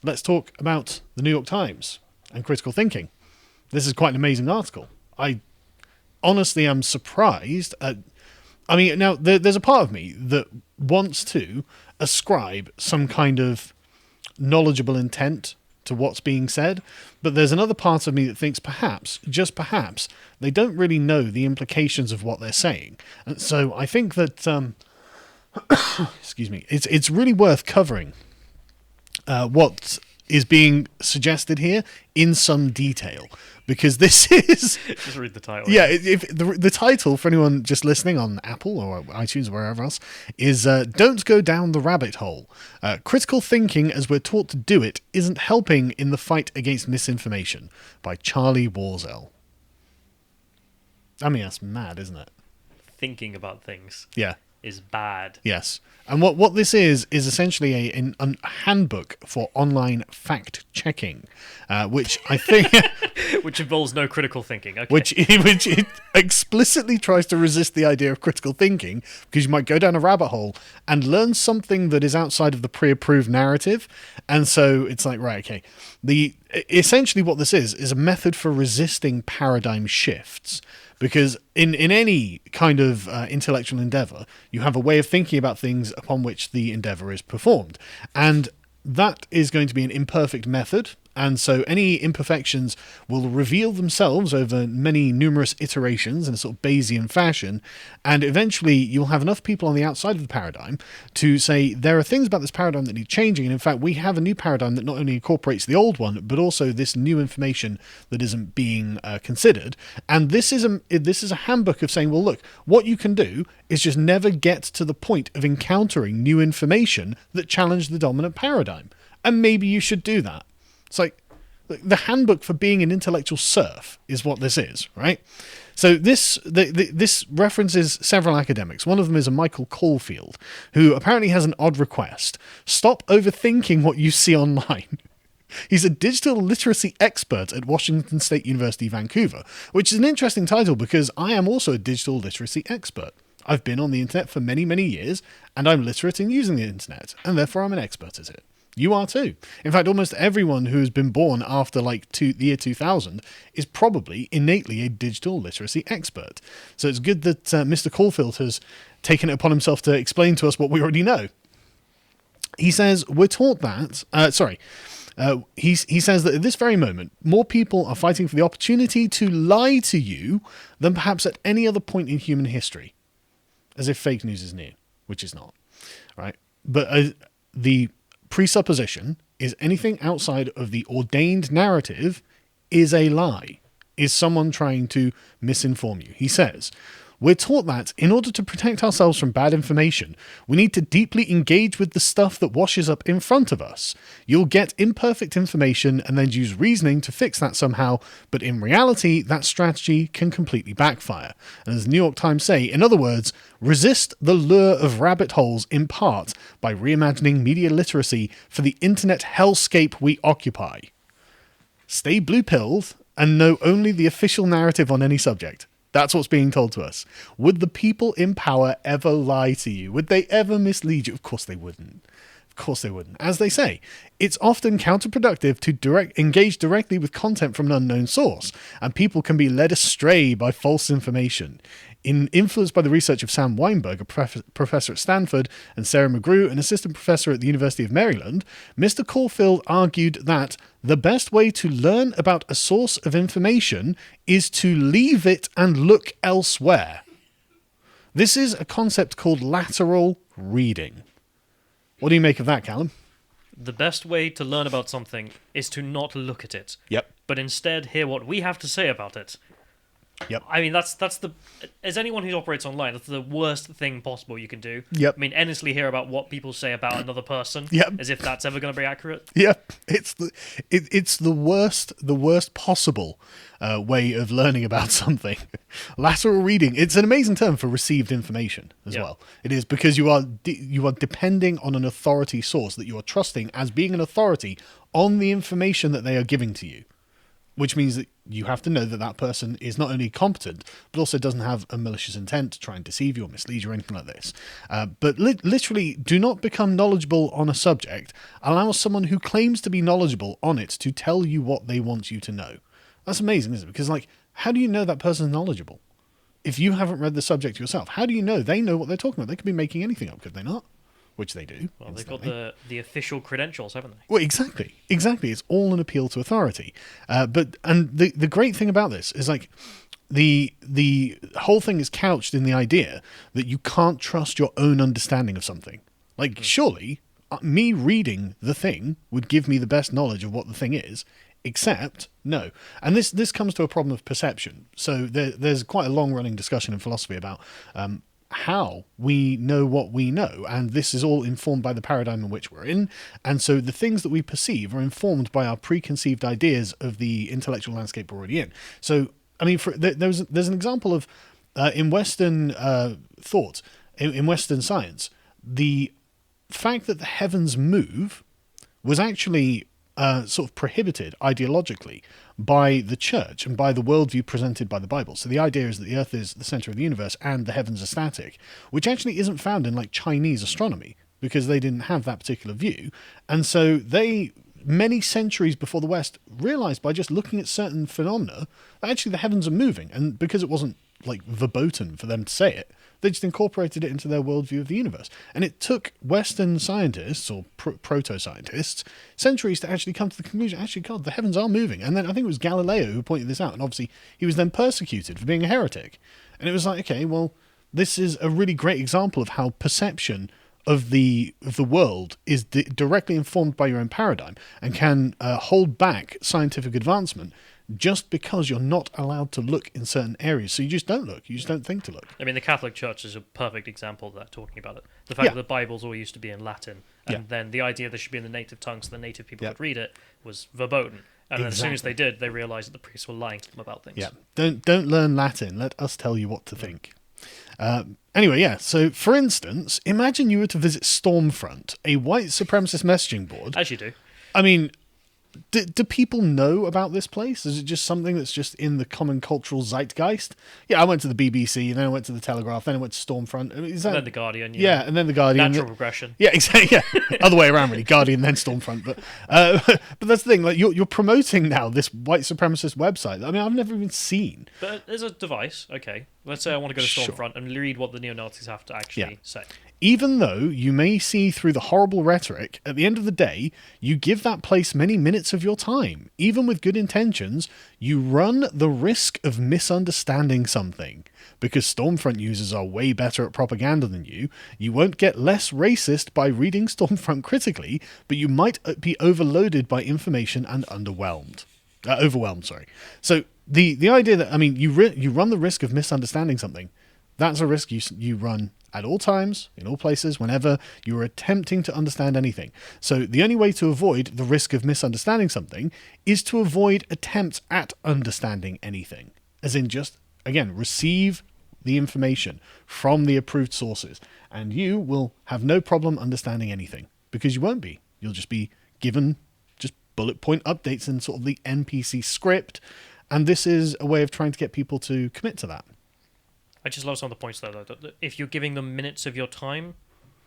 let's talk about the New York Times and critical thinking. This is quite an amazing article. I honestly am surprised at... I mean, now, there's a part of me that wants to ascribe some kind of knowledgeable intent to what's being said, but there's another part of me that thinks perhaps, just perhaps, they don't really know the implications of what they're saying. And so I think that, excuse me, it's really worth covering what is being suggested here in some detail, because this is... Just read the title. Yeah, if the title, for anyone just listening on Apple or iTunes or wherever else, is Don't Go Down the Rabbit Hole. Critical Thinking as We're Taught to Do It Isn't Helping in the Fight Against Misinformation by Charlie Warzel. I mean, that's mad, isn't it? Thinking about things is bad. Yes. And what this is essentially a handbook for online fact-checking, which I think... which involves no critical thinking. Okay. Which it explicitly tries to resist the idea of critical thinking, because you might go down a rabbit hole and learn something that is outside of the pre-approved narrative. And so it's like, right, okay. Essentially what this is a method for resisting paradigm shifts. Because in any kind of intellectual endeavour, you have a way of thinking about things upon which the endeavour is performed. And that is going to be an imperfect method. And so any imperfections will reveal themselves over many numerous iterations in a sort of Bayesian fashion. And eventually you'll have enough people on the outside of the paradigm to say there are things about this paradigm that need changing. And in fact, we have a new paradigm that not only incorporates the old one, but also this new information that isn't being considered. And this is a handbook of saying, well, look, what you can do is just never get to the point of encountering new information that challenge the dominant paradigm. And maybe you should do that. It's like the handbook for being an intellectual serf is what this is, right? So this references several academics. One of them is a Michael Caulfield, who apparently has an odd request. Stop overthinking what you see online. He's a digital literacy expert at Washington State University, Vancouver, which is an interesting title because I am also a digital literacy expert. I've been on the internet for many, many years, and I'm literate in using the internet, and therefore I'm an expert at it. You are too. In fact, almost everyone who has been born after the year 2000 is probably innately a digital literacy expert. So it's good that Mr. Caulfield has taken it upon himself to explain to us what we already know. He says, we're taught that... He says that at this very moment, more people are fighting for the opportunity to lie to you than perhaps at any other point in human history. As if fake news is new, which is not. Right? But the presupposition is anything outside of the ordained narrative is a lie, is someone trying to misinform you. He says, we're taught that in order to protect ourselves from bad information, we need to deeply engage with the stuff that washes up in front of us. You'll get imperfect information and then use reasoning to fix that somehow, but in reality, that strategy can completely backfire. And as the New York Times say, in other words, resist the lure of rabbit holes in part by reimagining media literacy for the internet hellscape we occupy. Stay blue-pilled and know only the official narrative on any subject. That's what's being told to us. Would the people in power ever lie to you? Would they ever mislead you? Of course they wouldn't. Of course they wouldn't. As they say, it's often counterproductive to engage directly with content from an unknown source, and people can be led astray by false information. Influenced by the research of Sam Weinberg, a professor at Stanford, and Sarah McGrew, an assistant professor at the University of Maryland, Mr. Caulfield argued that the best way to learn about a source of information is to leave it and look elsewhere. This is a concept called lateral reading. What do you make of that, Callum? The best way to learn about something is to not look at it. Yep. But instead hear what we have to say about it. Yep. I mean, that's the... As anyone who operates online, that's the worst thing possible you can do. Yep. I mean, endlessly hear about what people say about another person. Yep. As if that's ever going to be accurate. Yep. It's the worst possible way of learning about something. Lateral reading. It's an amazing term for received information as well. It is, because you are depending on an authority source that you are trusting as being an authority on the information that they are giving to you. which means that you have to know that that person is not only competent, but also doesn't have a malicious intent to try and deceive you or mislead you or anything like this. But literally, do not become knowledgeable on a subject. Allow someone who claims to be knowledgeable on it to tell you what they want you to know. That's amazing, isn't it? Because, like, how do you know that person's knowledgeable? If you haven't read the subject yourself, how do you know they know what they're talking about? They could be making anything up, could they not? Which they do. Well, they've got the official credentials, haven't they? Well, exactly. It's all an appeal to authority. But the great thing about this is, like, the whole thing is couched in the idea that you can't trust your own understanding of something. Like, surely me reading the thing would give me the best knowledge of what the thing is, except no. And this comes to a problem of perception. So there's quite a long running discussion in philosophy about how we know what we know, and this is all informed by the paradigm in which we're in, and so the things that we perceive are informed by our preconceived ideas of the intellectual landscape we're already in. So, I mean, there's an example of in Western thought, in Western science, the fact that the heavens move was actually sort of prohibited ideologically by the church and by the worldview presented by the Bible. So the idea is that the earth is the center of the universe and the heavens are static, which actually isn't found in, like, Chinese astronomy, because they didn't have that particular view. And so they, many centuries before the West, realized by just looking at certain phenomena that actually the heavens are moving. And because it wasn't, like, verboten for them to say it, they just incorporated it into their worldview of the universe. And it took Western scientists, or proto-scientists, centuries to actually come to the conclusion, actually, God, the heavens are moving. And then I think it was Galileo who pointed this out, and obviously he was then persecuted for being a heretic. And it was like, okay, well, this is a really great example of how perception of the world is directly informed by your own paradigm and can hold back scientific advancement just because you're not allowed to look in certain areas. So you just don't look. You just don't think to look. I mean, the Catholic Church is a perfect example of that, talking about it. The fact that the Bibles all used to be in Latin, and then the idea they should be in the native tongue so the native people could read it was verboten. And as soon as they did, they realised that the priests were lying to them about things. Yeah, don't learn Latin. Let us tell you what to think. Anyway, yeah, so for instance, imagine you were to visit Stormfront, a white supremacist messaging board. As you do. I mean, do people know about this place? Is it just something that's just in the common cultural zeitgeist? Yeah, I went to the BBC, and then I went to the Telegraph, then I went to Stormfront. I mean, is that... And then the Guardian. Yeah, and then the Guardian. Natural progression. Yeah, exactly. Yeah, other way around, really. Guardian, then Stormfront. But that's the thing. Like, you're promoting now this white supremacist website. I mean, I've never even seen. But there's a device. Okay, let's say I want to go to Stormfront and read what the neo-Nazis have to actually say. Even though you may see through the horrible rhetoric, at the end of the day, you give that place many minutes of your time. Even with good intentions, you run the risk of misunderstanding something. Because Stormfront users are way better at propaganda than you, you won't get less racist by reading Stormfront critically, but you might be overloaded by information and overwhelmed. So the idea that, I mean, you run the risk of misunderstanding something. That's a risk you run at all times, in all places, whenever you are attempting to understand anything. So the only way to avoid the risk of misunderstanding something is to avoid attempts at understanding anything. As in, just, again, receive the information from the approved sources, and you will have no problem understanding anything, because you won't be. You'll just be given just bullet point updates in sort of the NPC script, and this is a way of trying to get people to commit to that. I just love some of the points, though. If you're giving them minutes of your time,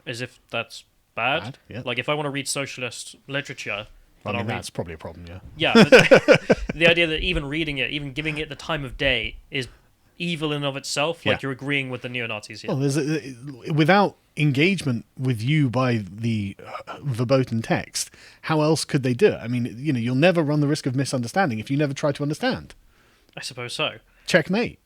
as if that's bad. Yeah. Like, if I want to read socialist literature... I mean, that's probably a problem, yeah. Yeah, but the idea that even reading it, even giving it the time of day, is evil in and of itself. Like, you're agreeing with the neo-Nazis here. Well, without engagement with you by the verboten text, how else could they do it? I mean, you'll never run the risk of misunderstanding if you never try to understand. I suppose so. Checkmate.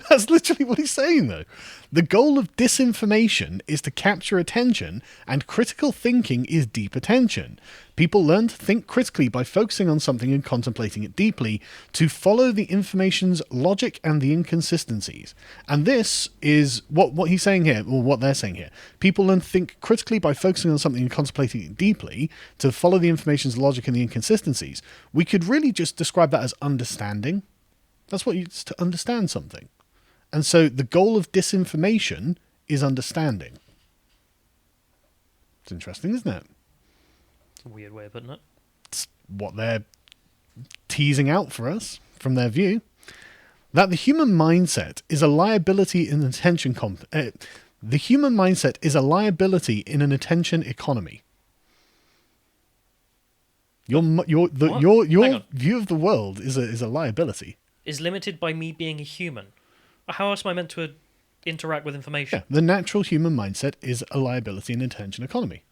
That's literally what he's saying, though. The goal of disinformation is to capture attention, and critical thinking is deep attention. People learn to think critically by focusing on something and contemplating it deeply, to follow the information's logic and the inconsistencies. And this is what he's saying here, or what they're saying here. People learn to think critically by focusing on something and contemplating it deeply, to follow the information's logic and the inconsistencies. We could really just describe that as understanding. That's what it's to understand something. And so the goal of disinformation is understanding. It's interesting, isn't it? It's a weird way of putting it. It's what they're teasing out for us, from their view, that the human mindset is a liability in attention the human mindset is a liability in an attention economy. Your view of the world is a liability. Is limited by me being a human. How else am I meant to interact with information? Yeah, the natural human mindset is a liability in an attention economy.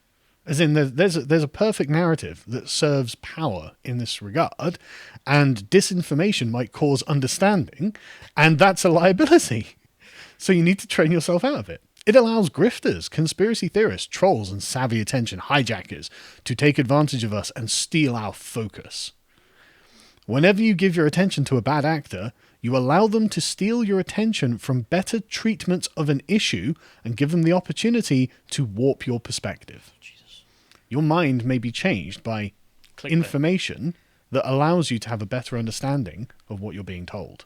As in, there's a perfect narrative that serves power in this regard, and disinformation might cause understanding, and that's a liability. So you need to train yourself out of it. It allows grifters, conspiracy theorists, trolls, and savvy attention hijackers to take advantage of us and steal our focus. Whenever you give your attention to a bad actor, you allow them to steal your attention from better treatments of an issue and give them the opportunity to warp your perspective. Jesus. Your mind may be changed by information that allows you to have a better understanding of what you're being told.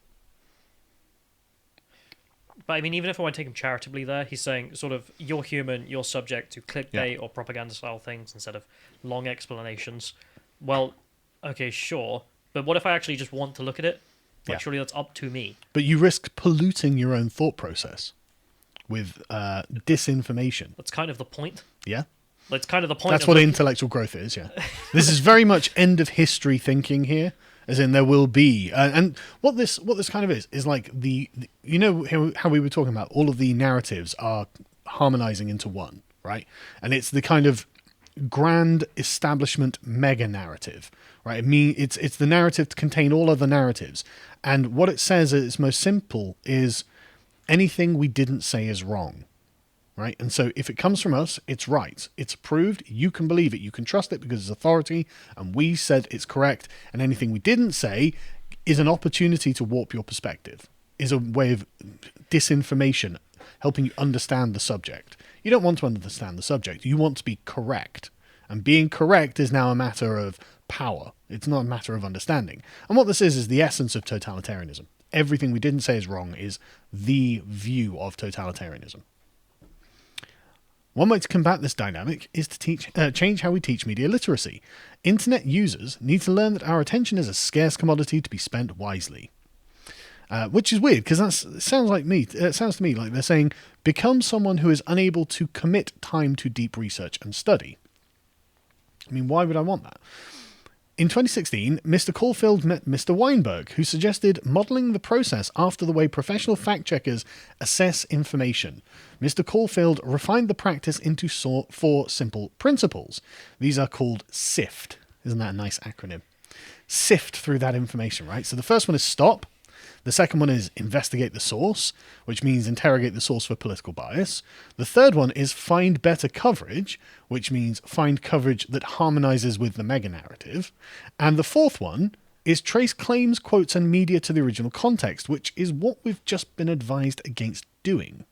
But I mean, even if I want to take him charitably there, he's saying sort of, you're human, you're subject to clickbait or propaganda-style things instead of long explanations. Well, okay, sure. But what if I actually just want to look at it? Like, surely that's up to me. But you risk polluting your own thought process with disinformation. That's kind of the point. Yeah. That's kind of the point. That's what intellectual growth is, yeah. This is very much end of history thinking here. As in, there will be, and what this kind of is like the you know how we were talking about all of the narratives are harmonizing into one, right? And it's the kind of grand establishment mega narrative, right? I mean, it's the narrative to contain all other narratives, and what it says at its most simple is anything we didn't say is wrong. Right? And so if it comes from us, it's right. It's approved. You can believe it. You can trust it because it's authority. And we said it's correct. And anything we didn't say is an opportunity to warp your perspective, is a way of disinformation, helping you understand the subject. You don't want to understand the subject. You want to be correct. And being correct is now a matter of power. It's not a matter of understanding. And what this is the essence of totalitarianism. Everything we didn't say is wrong is the view of totalitarianism. One way to combat this dynamic is to change how we teach media literacy. Internet users need to learn that our attention is a scarce commodity to be spent wisely. Which is weird, because it sounds to me like they're saying, become someone who is unable to commit time to deep research and study. I mean, why would I want that? In 2016, Mr. Caulfield met Mr. Weinberg, who suggested modelling the process after the way professional fact-checkers assess information. Mr. Caulfield refined the practice into 4 simple principles. These are called SIFT. Isn't that a nice acronym? Sift through that information, right? So the first one is stop. The second one is investigate the source, which means interrogate the source for political bias. The third one is find better coverage, which means find coverage that harmonizes with the mega-narrative. And the fourth one is trace claims, quotes, and media to the original context, which is what we've just been advised against doing.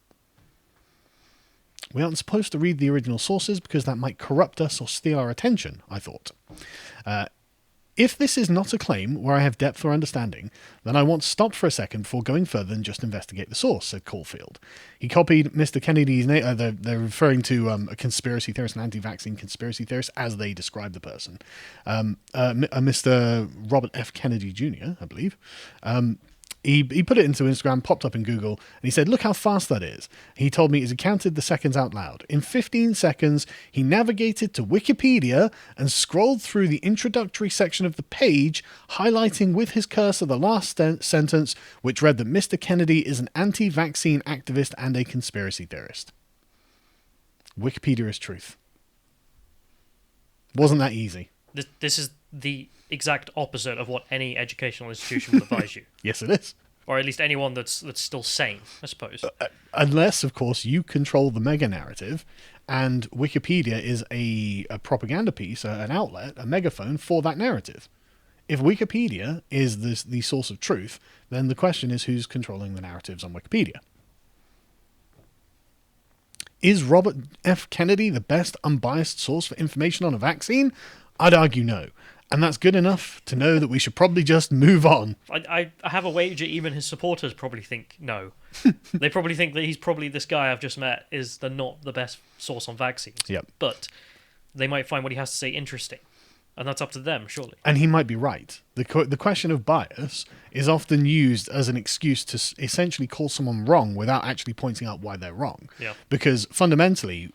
We aren't supposed to read the original sources because that might corrupt us or steal our attention, I thought. If this is not a claim where I have depth or understanding, then I want to stop for a second before going further than just investigate the source, said Caulfield. He copied Mr. Kennedy's name. They're referring to a conspiracy theorist, an anti-vaccine conspiracy theorist, as they describe the person. Mr. Robert F. Kennedy Jr., I believe. He put it into Instagram, popped up in Google, and he said, look how fast that is. He told me as he counted the seconds out loud. In 15 seconds, he navigated to Wikipedia and scrolled through the introductory section of the page, highlighting with his cursor the last sentence, which read that Mr. Kennedy is an anti-vaccine activist and a conspiracy theorist. Wikipedia is truth. Wasn't that easy? This is the exact opposite of what any educational institution would advise you. Yes, it is. Or at least anyone that's still sane, I suppose. Unless, of course, you control the mega-narrative, and Wikipedia is a propaganda piece, an outlet, a megaphone for that narrative. If Wikipedia is the source of truth, then the question is who's controlling the narratives on Wikipedia. Is Robert F. Kennedy the best unbiased source for information on a vaccine? I'd argue no. And that's good enough to know that we should probably just move on. I have a wager even his supporters probably think no. They probably think that he's probably this guy I've just met is not the best source on vaccines. Yep. But they might find what he has to say interesting. And that's up to them, surely. And he might be right. The question of bias is often used as an excuse to essentially call someone wrong without actually pointing out why they're wrong. Yeah. Because fundamentally,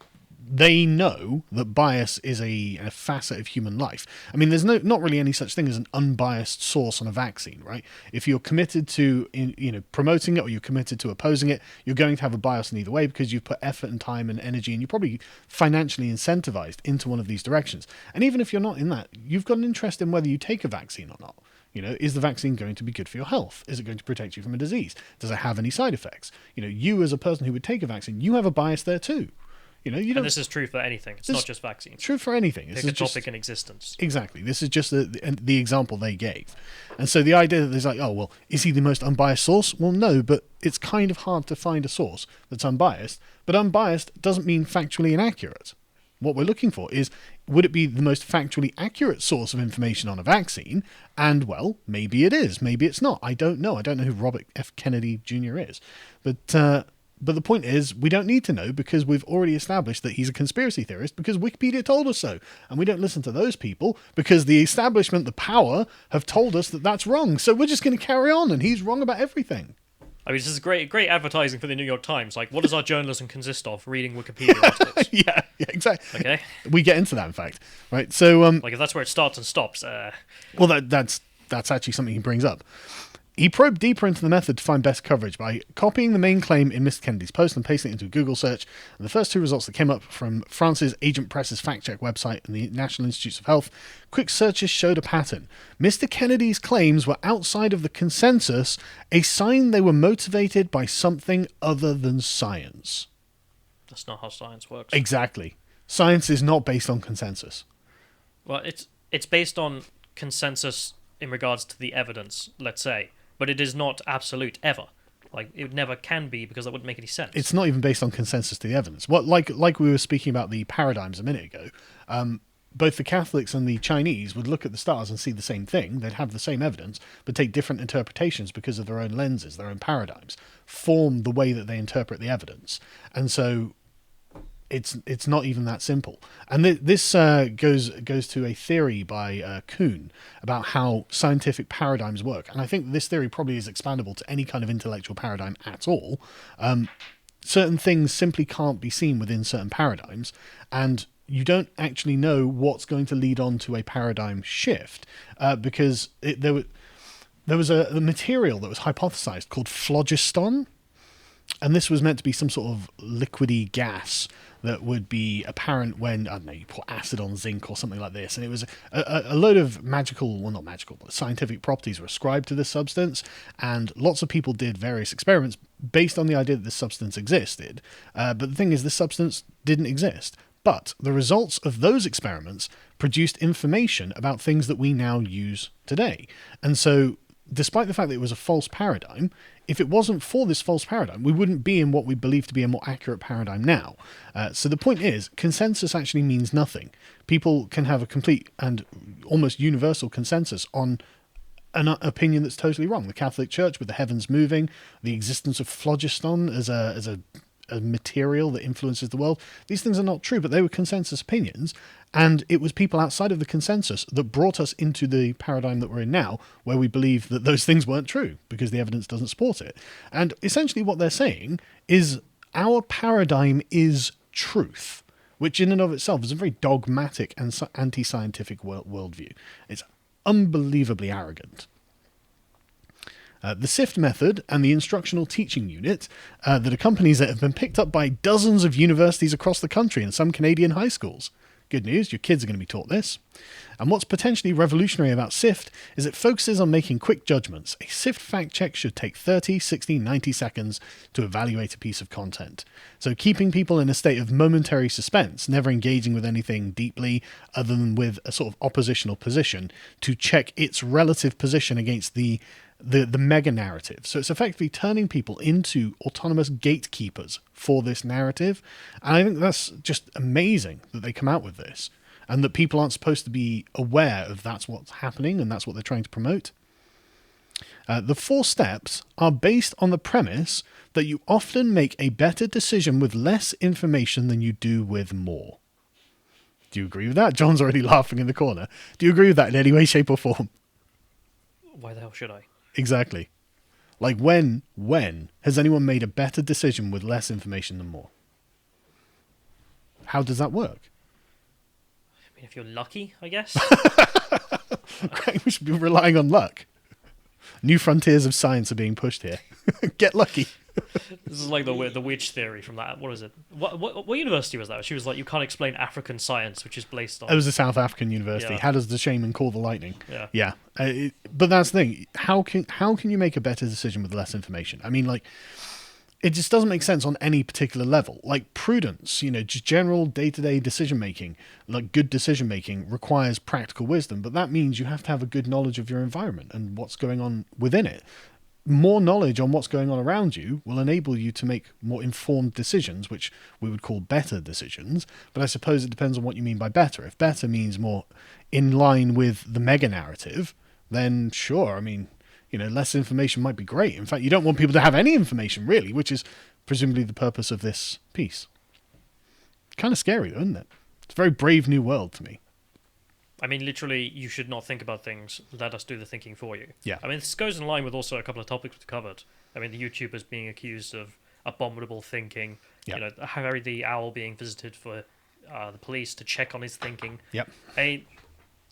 they know that bias is a facet of human life. I mean, there's not really any such thing as an unbiased source on a vaccine, right? If you're committed to promoting it or you're committed to opposing it, you're going to have a bias in either way because you've put effort and time and energy, and you're probably financially incentivized into one of these directions. And even if you're not in that, you've got an interest in whether you take a vaccine or not. Is the vaccine going to be good for your health? Is it going to protect you from a disease? Does it have any side effects? You as a person who would take a vaccine, you have a bias there too. You and this is true for anything. It's not just vaccines. It's true for anything. Pick a topic in existence. Exactly. This is just the example they gave. And so the idea that there's like, oh, well, is he the most unbiased source? Well, no, but it's kind of hard to find a source that's unbiased. But unbiased doesn't mean factually inaccurate. What we're looking for is, would it be the most factually accurate source of information on a vaccine? And, well, maybe it is. Maybe it's not. I don't know. I don't know who Robert F. Kennedy Jr. is. But the point is, we don't need to know because we've already established that he's a conspiracy theorist because Wikipedia told us so. And we don't listen to those people because the establishment, the power, have told us that that's wrong. So we're just going to carry on and he's wrong about everything. I mean, this is great advertising for the New York Times. Like, what does our journalism consist of? Reading Wikipedia articles. yeah, exactly. Okay. We get into that, in fact. Right, so... like, if that's where it starts and stops... Well, that's actually something he brings up. He probed deeper into the method to find best coverage by copying the main claim in Mr. Kennedy's post and pasting it into a Google search. And the first two results that came up from France's Agent Press's fact-check website and the National Institutes of Health, quick searches showed a pattern. Mr. Kennedy's claims were outside of the consensus, a sign they were motivated by something other than science. That's not how science works. Exactly. Science is not based on consensus. Well, it's based on consensus in regards to the evidence, let's say. But it is not absolute ever. Like, it never can be because that wouldn't make any sense. It's not even based on consensus to the evidence. Like we were speaking about the paradigms a minute ago, both the Catholics and the Chinese would look at the stars and see the same thing. They'd have the same evidence, but take different interpretations because of their own lenses, their own paradigms, form the way that they interpret the evidence. And so it's not even that simple. And this goes to a theory by Kuhn about how scientific paradigms work. And I think this theory probably is expandable to any kind of intellectual paradigm at all. Certain things simply can't be seen within certain paradigms, and you don't actually know what's going to lead on to a paradigm shift because there was a material that was hypothesized called phlogiston. And this was meant to be some sort of liquidy gas that would be apparent when, I don't know, you put acid on zinc or something like this. And it was a load of magical, well, not magical, but scientific properties were ascribed to this substance. And lots of people did various experiments based on the idea that this substance existed. But the thing is, this substance didn't exist. But the results of those experiments produced information about things that we now use today. And so, despite the fact that it was a false paradigm, if it wasn't for this false paradigm, we wouldn't be in what we believe to be a more accurate paradigm now. So the point is, consensus actually means nothing. People can have a complete and almost universal consensus on an opinion that's totally wrong. The Catholic Church with the heavens moving, the existence of phlogiston as a material that influences the world. These things are not true, but they were consensus opinions, and it was people outside of the consensus that brought us into the paradigm that we're in now, where we believe that those things weren't true because the evidence doesn't support it. And essentially what they're saying is our paradigm is truth, which in and of itself is a very dogmatic and anti-scientific worldview. It's unbelievably arrogant. The SIFT method and the instructional teaching unit that accompanies it have been picked up by dozens of universities across the country and some Canadian high schools. Good news, your kids are going to be taught this. And what's potentially revolutionary about SIFT is it focuses on making quick judgments. A SIFT fact check should take 30, 60, 90 seconds to evaluate a piece of content. So keeping people in a state of momentary suspense, never engaging with anything deeply other than with a sort of oppositional position to check its relative position against the mega narrative. So it's effectively turning people into autonomous gatekeepers for this narrative. And I think that's just amazing that they come out with this and that people aren't supposed to be aware of that's what's happening and that's what they're trying to promote. The 4 steps are based on the premise that you often make a better decision with less information than you do with more. Do you agree with that? John's already laughing in the corner. Do you agree with that in any way, shape, or form? Why the hell should I? Exactly. Like, when has anyone made a better decision with less information than more? How does that work? I mean, if you're lucky, I guess. We should be relying on luck. New frontiers of science are being pushed here. Get lucky. This is like the witch theory from that. What is it? What university was that? She was like, you can't explain African science, which is based on... It was a South African university. Yeah. How does the shaman call the lightning? Yeah. But that's the thing. How can you make a better decision with less information? I mean, like, it just doesn't make sense on any particular level. Like prudence, just general day-to-day decision-making, like good decision-making requires practical wisdom, but that means you have to have a good knowledge of your environment and what's going on within it. More knowledge on what's going on around you will enable you to make more informed decisions, which we would call better decisions. But I suppose it depends on what you mean by better. If better means more in line with the mega narrative, then sure. I mean, less information might be great. In fact, you don't want people to have any information, really, which is presumably the purpose of this piece. Kind of scary, though, isn't it? It's a very brave new world to me. I mean, literally, you should not think about things. Let us do the thinking for you. Yeah. I mean, this goes in line with also a couple of topics we covered. I mean, the YouTubers being accused of abominable thinking. Yeah. Harry the Owl being visited for the police to check on his thinking. Yep.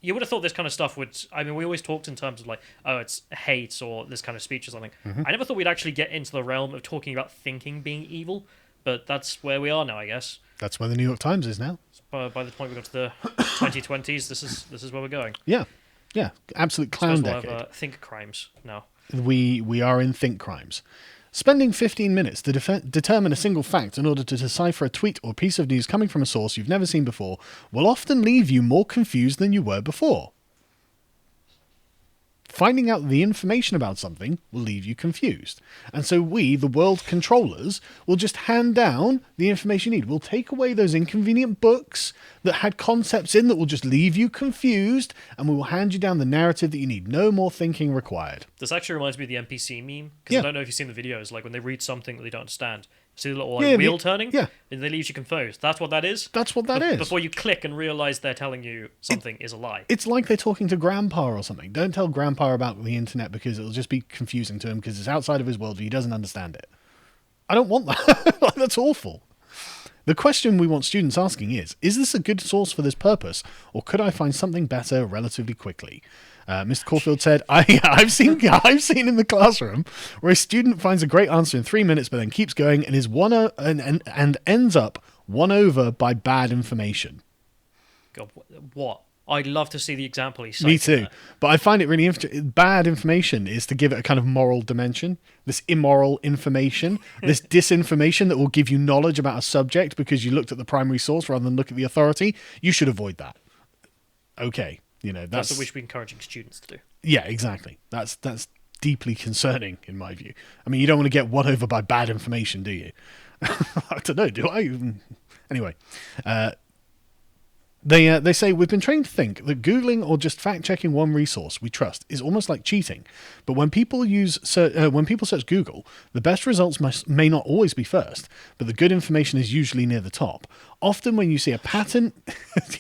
You would have thought this kind of stuff would... I mean, we always talked in terms of like, oh, it's hate or this kind of speech or something. Mm-hmm. I never thought we'd actually get into the realm of talking about thinking being evil, but that's where we are now, I guess. That's where the New York Times is now. By the point we got to the 2020s, this is where we're going. Yeah. Absolute clown decade. We'll have think crimes now. We are in think crimes. Spending 15 minutes to determine a single fact in order to decipher a tweet or piece of news coming from a source you've never seen before will often leave you more confused than you were before. Finding out the information about something will leave you confused. And so we, the world controllers, will just hand down the information you need. We'll take away those inconvenient books that had concepts in that will just leave you confused, and we will hand you down the narrative that you need. No more thinking required. This actually reminds me of the NPC meme, because I don't know if you've seen the videos, like when they read something that they don't understand. See the little wheel turning? Yeah. And they leave you confused. That's what that is? That's what that is. Before you click and realise they're telling you something is a lie. It's like they're talking to Grandpa or something. Don't tell Grandpa about the internet because it'll just be confusing to him because it's outside of his world and he doesn't understand it. I don't want that. That's awful. The question we want students asking is this a good source for this purpose, or could I find something better relatively quickly? Mr. Caulfield said, I've seen in the classroom where a student finds a great answer in 3 minutes but then keeps going and is and ends up won over by bad information. God, what? I'd love to see the example he cited. Me too. There. But I find it really interesting. Bad information is to give it a kind of moral dimension. This immoral information, this disinformation that will give you knowledge about a subject because you looked at the primary source rather than look at the authority. You should avoid that. Okay. That's what we should be encouraging students to do. Yeah, exactly. That's deeply concerning in my view. I mean, you don't want to get won over by bad information, do you? I don't know, do I? Anyway, They say we've been trained to think that Googling or just fact-checking one resource we trust is almost like cheating. But when people search Google, the best results may not always be first, but the good information is usually near the top. Often when you see a pattern...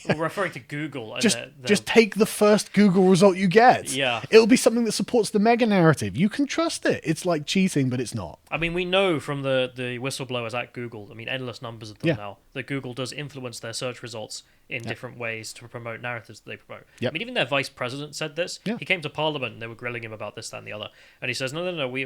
Well, referring to Google... Just take the first Google result you get. Yeah. It'll be something that supports the mega narrative. You can trust it. It's like cheating, but it's not. I mean, we know from the whistleblowers at Google, I mean, endless numbers of them now, that Google does influence their search results in different ways to promote narratives that they promote. Yep. I mean, even their vice president said this. Yeah. He came to Parliament and they were grilling him about this, that, and the other. And he says, no, we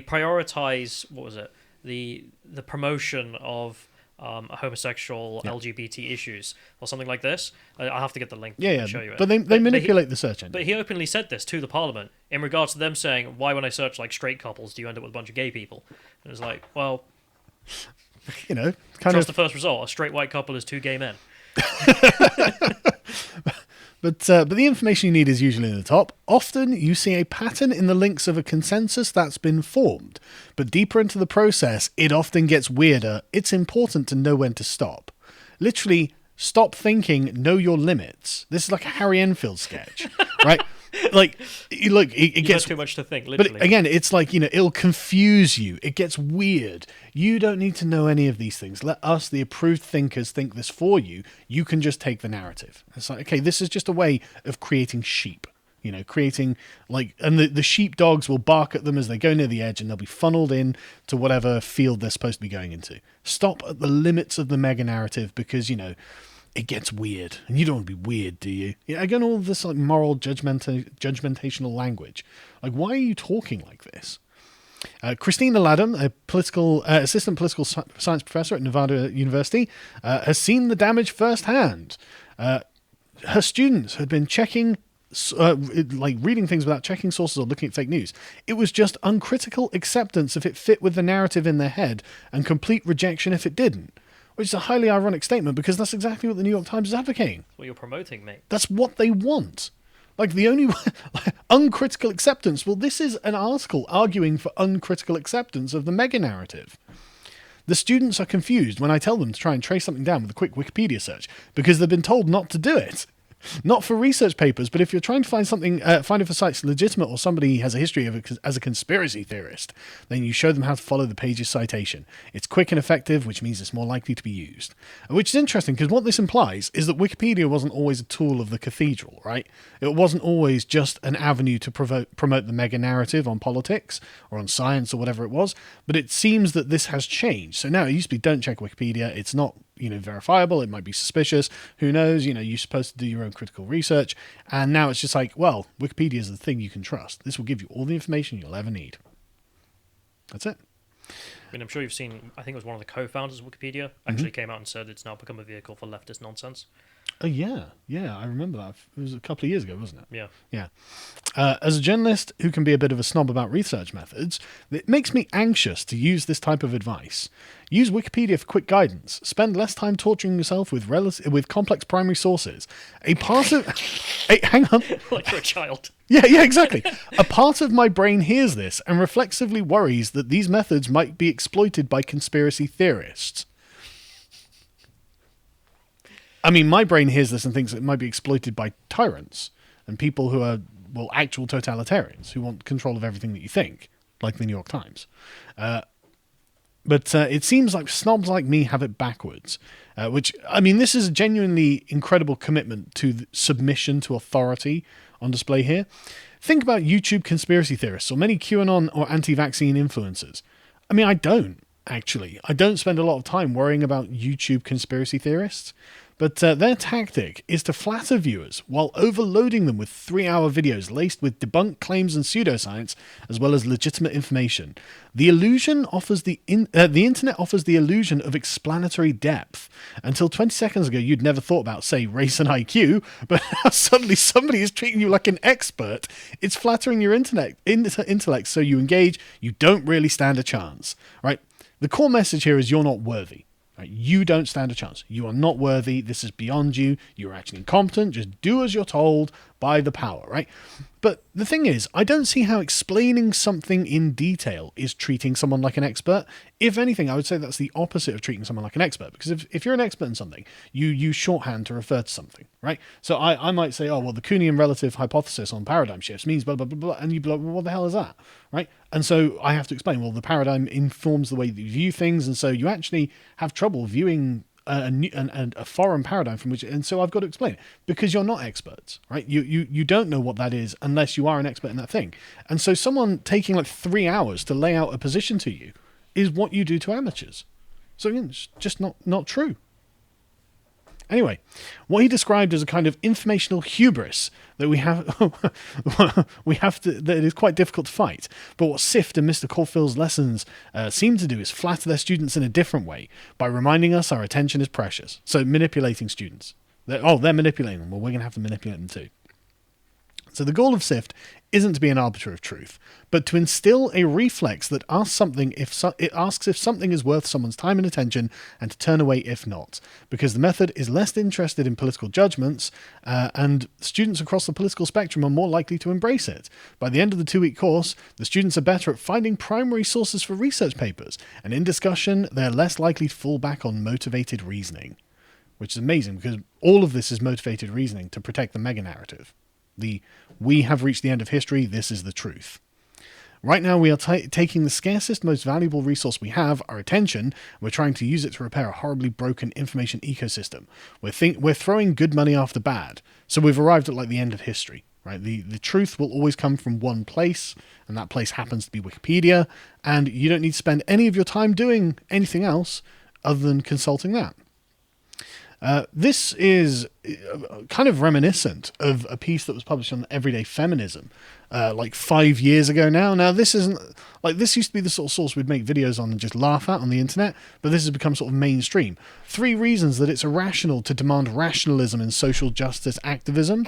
prioritize, what was it, the promotion of homosexual LGBT issues or something like this. I'll have to get the link to show you it. But they manipulate the search engine. But he openly said this to the Parliament in regards to them saying, why when I search like straight couples do you end up with a bunch of gay people? And it's like, well... Trust the first result. A straight white couple is 2 gay men. But the information you need is usually in the top. Often you see a pattern in the links of a consensus that's been formed. But deeper into the process, it often gets weirder. It's important to know when to stop. Literally, stop thinking, know your limits. This is like a Harry Enfield sketch, right? Like, look, it You gets have too much to think, literally. But again, it's like, it'll confuse you. It gets weird. You don't need to know any of these things. Let us, the approved thinkers, think this for you. You can just take the narrative. It's like, okay, this is just a way of creating sheep. Creating and the sheepdogs will bark at them as they go near the edge, and they'll be funneled in to whatever field they're supposed to be going into. Stop at the limits of the mega narrative because, it gets weird, and you don't want to be weird, do you? Again, all this moral judgmentational language. Like, why are you talking like this? Christina Laddam, a assistant political science professor at Nevada University, has seen the damage firsthand. Her students had been checking, reading things without checking sources or looking at fake news. It was just uncritical acceptance if it fit with the narrative in their head, and complete rejection if it didn't. Which is a highly ironic statement, because that's exactly what the New York Times is advocating. That's what you're promoting, mate. That's what they want. Like, the only uncritical acceptance. Well, this is an article arguing for uncritical acceptance of the mega narrative. The students are confused when I tell them to try and trace something down with a quick Wikipedia search, because they've been told not to do it. Not for research papers, but if you're trying to find something, find if a site's legitimate or somebody has a history of it as a conspiracy theorist, then you show them how to follow the page's citation. It's quick and effective, which means it's more likely to be used. Which is interesting, because what this implies is that Wikipedia wasn't always a tool of the cathedral, right? It wasn't always just an avenue to promote the mega narrative on politics or on science or whatever it was, but it seems that this has changed. So now it used to be don't check Wikipedia, it's not verifiable, it might be suspicious, who knows, you're supposed to do your own critical research, and now it's just like, well, Wikipedia is the thing you can trust. This will give you all the information you'll ever need. That's it. I mean, I'm sure you've seen, I think it was one of the co-founders of Wikipedia actually came out and said it's now become a vehicle for leftist nonsense. Oh, yeah, I remember that. It was a couple of years ago, wasn't it? Yeah. As a journalist who can be a bit of a snob about research methods, it makes me anxious to use this type of advice. Use Wikipedia for quick guidance. Spend less time torturing yourself with complex primary sources. Hang on. Like for a child. Yeah, exactly. A part of my brain hears this and reflexively worries that these methods might be exploited by conspiracy theorists. I mean, my brain hears this and thinks it might be exploited by tyrants and people who are, actual totalitarians who want control of everything that you think, like the New York Times. But it seems like snobs like me have it backwards, which, I mean, this is a genuinely incredible commitment to submission to authority on display here. Think about YouTube conspiracy theorists or many QAnon or anti-vaccine influencers. I mean, I don't spend a lot of time worrying about YouTube conspiracy theorists. But their tactic is to flatter viewers while overloading them with 3-hour videos laced with debunked claims and pseudoscience, as well as legitimate information. The internet offers the illusion of explanatory depth. Until 20 seconds ago, you'd never thought about, say, race and IQ, but now suddenly somebody is treating you like an expert. It's flattering your intellect so you engage. You don't really stand a chance, right? The core message here is you're not worthy. You don't stand a chance. You are not worthy. This is beyond you. You're actually incompetent. Just do as you're told by the power, right? But the thing is, I don't see how explaining something in detail is treating someone like an expert. If anything, I would say that's the opposite of treating someone like an expert. Because if you're an expert in something, you use shorthand to refer to something, right? So I might say, the Kuhnian relative hypothesis on paradigm shifts means blah, blah, blah, blah. And you'd be like, well, what the hell is that, right? And so I have to explain, the paradigm informs the way that you view things. And so you actually have trouble viewing a foreign paradigm from which, and so I've got to explain it because you're not experts, right? You don't know what that is unless you are an expert in that thing. And so someone taking like 3 hours to lay out a position to you is what you do to amateurs. So again, it's just not true. Anyway, what he described as a kind of informational hubris that that is quite difficult to fight. But what SIFT and Mr. Caulfield's lessons seem to do is flatter their students in a different way by reminding us our attention is precious. So manipulating students. They're manipulating them. Well, we're going to have to manipulate them too. So the goal of SIFT isn't to be an arbiter of truth, but to instill a reflex that asks if something is worth someone's time and attention, and to turn away if not, because the method is less interested in political judgments, and students across the political spectrum are more likely to embrace it. By the end of the 2-week course, the students are better at finding primary sources for research papers, and in discussion, they're less likely to fall back on motivated reasoning, which is amazing because all of this is motivated reasoning to protect the mega narrative. We have reached the end of history. This is the truth. Right now, we are taking the scarcest, most valuable resource we have, our attention. We're trying to use it to repair a horribly broken information ecosystem. We're throwing good money after bad. So we've arrived at like the end of history, right? The truth will always come from one place, and that place happens to be Wikipedia. And you don't need to spend any of your time doing anything else other than consulting that. This is kind of reminiscent of a piece that was published on Everyday Feminism like 5 years ago now. Now, this isn't like this used to be the sort of source we'd make videos on and just laugh at on the internet, but this has become sort of mainstream. 3 reasons that it's irrational to demand rationalism in social justice activism.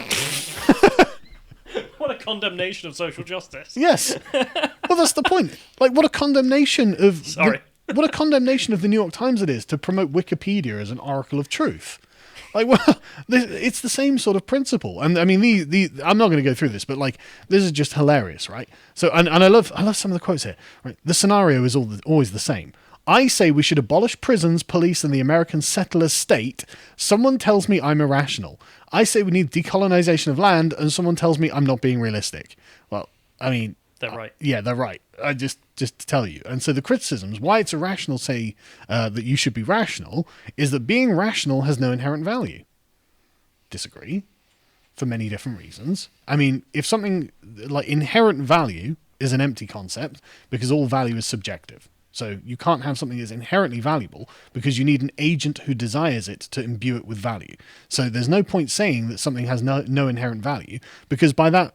What a condemnation of social justice. Yes. Well, that's the point. Like, what a condemnation of... Sorry. What a condemnation of the New York Times it is to promote Wikipedia as an oracle of truth. Like, well, it's the same sort of principle. And I mean, I'm not going to go through this, but like, this is just hilarious, right? So, and I love some of the quotes here. Right, the scenario is always the same. I say we should abolish prisons, police, and the American settler state. Someone tells me I'm irrational. I say we need decolonization of land, and someone tells me I'm not being realistic. Well, I mean, they're right. Yeah, they're right. I just to tell you. And so the criticisms, why it's irrational to say that you should be rational, is that being rational has no inherent value. Disagree. For many different reasons. I mean, if something like inherent value is an empty concept, because all value is subjective. So you can't have something that's inherently valuable because you need an agent who desires it to imbue it with value. So there's no point saying that something has no inherent value, because by that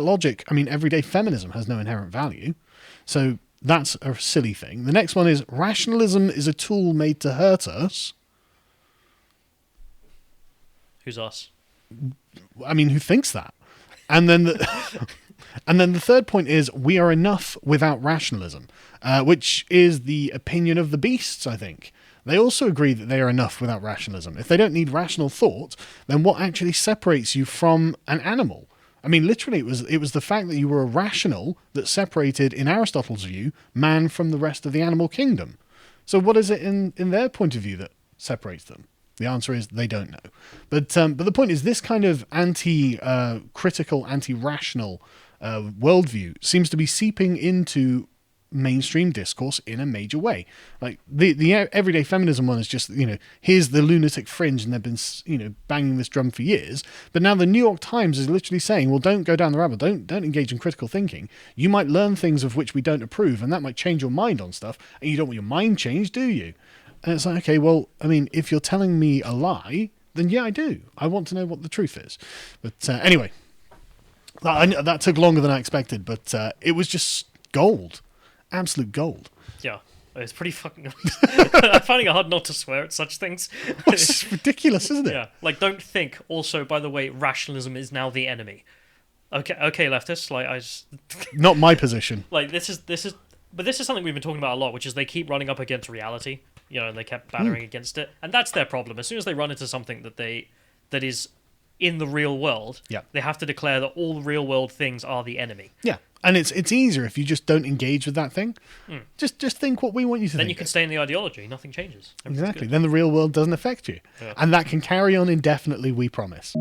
logic, I mean, everyday feminism has no inherent value. So that's a silly thing. The next one is rationalism is a tool made to hurt us. Who's us? I mean, who thinks that? And then the third point is we are enough without rationalism, which is the opinion of the beasts, I think. They also agree that they are enough without rationalism. If they don't need rational thought, then what actually separates you from an animal? I mean, literally, it was the fact that you were irrational that separated, in Aristotle's view, man from the rest of the animal kingdom. So what is it in their point of view that separates them? The answer is they don't know. But the point is, this kind of anti-critical, anti-rational worldview seems to be seeping into mainstream discourse in a major way. Like the everyday feminism one is just, here's the lunatic fringe, and they've been, banging this drum for years. But now the New York Times is literally saying, well, don't go down the rabbit, don't engage in critical thinking. You might learn things of which we don't approve, and that might change your mind on stuff. And you don't want your mind changed, do you? And it's like, okay, well, I mean, if you're telling me a lie, then yeah, I do. I want to know what the truth is. But anyway, that took longer than I expected, but it was just gold. Absolute gold. Yeah, it's pretty fucking... I'm finding it hard not to swear at such things. It's just ridiculous, isn't it? Yeah, like, don't think, also, by the way, rationalism is now the enemy. Okay, leftists, like, I just... Not my position. Like, this is... But this is something we've been talking about a lot, which is they keep running up against reality, and they kept battering against it. And that's their problem. As soon as they run into something that is in the real world, they have to declare that all real world things are the enemy. Yeah. And it's easier if you just don't engage with that thing. Just think what we want you to think. Then you can stay in the ideology. Nothing changes. Exactly. Then the real world doesn't affect you. Yeah. And that can carry on indefinitely, we promise.